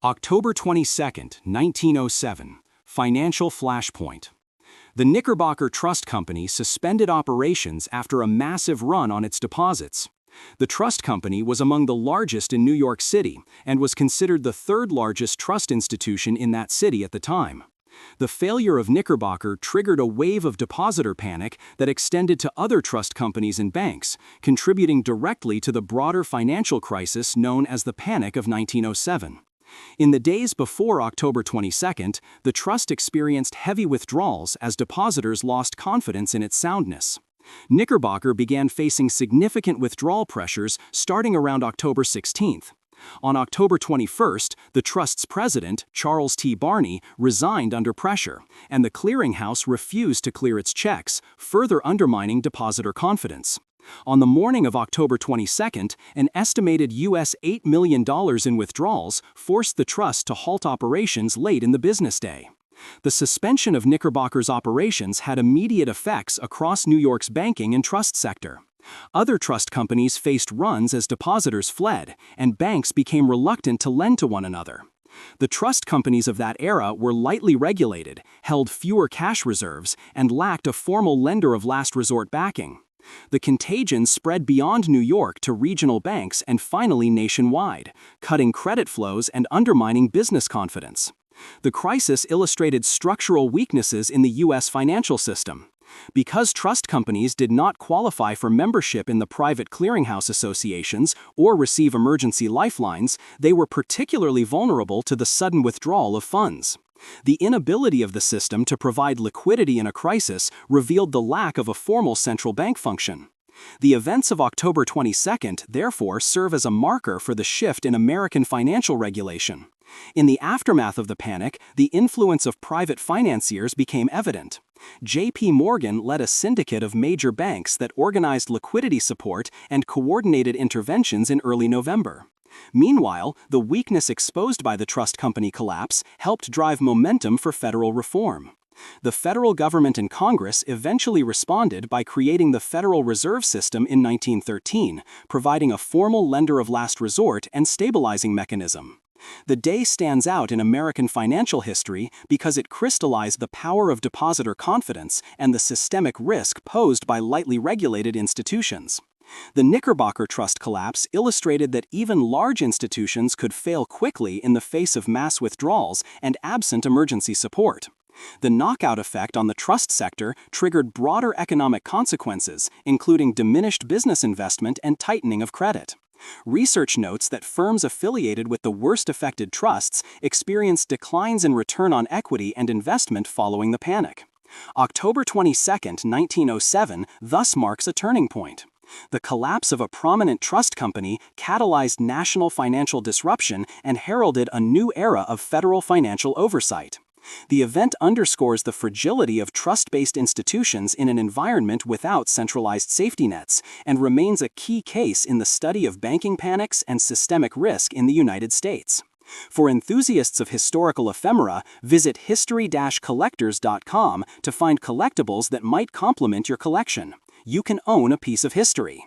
October 22, 1907, financial flashpoint. The Knickerbocker Trust Company suspended operations after a massive run on its deposits. The trust company was among the largest in New York City and was considered the third largest trust institution in that city at the time. The failure of Knickerbocker triggered a wave of depositor panic that extended to other trust companies and banks, contributing directly to the broader financial crisis known as the Panic of 1907. In the days before October 22, the trust experienced heavy withdrawals as depositors lost confidence in its soundness. Knickerbocker began facing significant withdrawal pressures starting around October 16. On October 21, the trust's president, Charles T. Barney, resigned under pressure, and the clearinghouse refused to clear its checks, further undermining depositor confidence. On the morning of October 22, an estimated $8 million in withdrawals forced the trust to halt operations late in the business day. The suspension of Knickerbocker's operations had immediate effects across New York's banking and trust sector. Other trust companies faced runs as depositors fled, and banks became reluctant to lend to one another. The trust companies of that era were lightly regulated, held fewer cash reserves, and lacked a formal lender of last resort backing. The contagion spread beyond New York to regional banks and finally nationwide, cutting credit flows and undermining business confidence. The crisis illustrated structural weaknesses in the U.S. financial system. Because trust companies did not qualify for membership in the private clearinghouse associations or receive emergency lifelines, they were particularly vulnerable to the sudden withdrawal of funds. The inability of the system to provide liquidity in a crisis revealed the lack of a formal central bank function. The events of October 22, therefore, serve as a marker for the shift in American financial regulation. In the aftermath of the panic, the influence of private financiers became evident. J.P. Morgan led a syndicate of major banks that organized liquidity support and coordinated interventions in early November. Meanwhile, the weakness exposed by the trust company collapse helped drive momentum for federal reform. The federal government and Congress eventually responded by creating the Federal Reserve System in 1913, providing a formal lender of last resort and stabilizing mechanism. The day stands out in American financial history because it crystallized the power of depositor confidence and the systemic risk posed by lightly regulated institutions. The Knickerbocker Trust collapse illustrated that even large institutions could fail quickly in the face of mass withdrawals and absent emergency support. The knockout effect on the trust sector triggered broader economic consequences, including diminished business investment and tightening of credit. Research notes that firms affiliated with the worst affected trusts experienced declines in return on equity and investment following the panic. October 22, 1907, thus marks a turning point. The collapse of a prominent trust company catalyzed national financial disruption and heralded a new era of federal financial oversight. The event underscores the fragility of trust-based institutions in an environment without centralized safety nets and remains a key case in the study of banking panics and systemic risk in the United States. For enthusiasts of historical ephemera, visit history-collectors.com to find collectibles that might complement your collection. You can own a piece of history.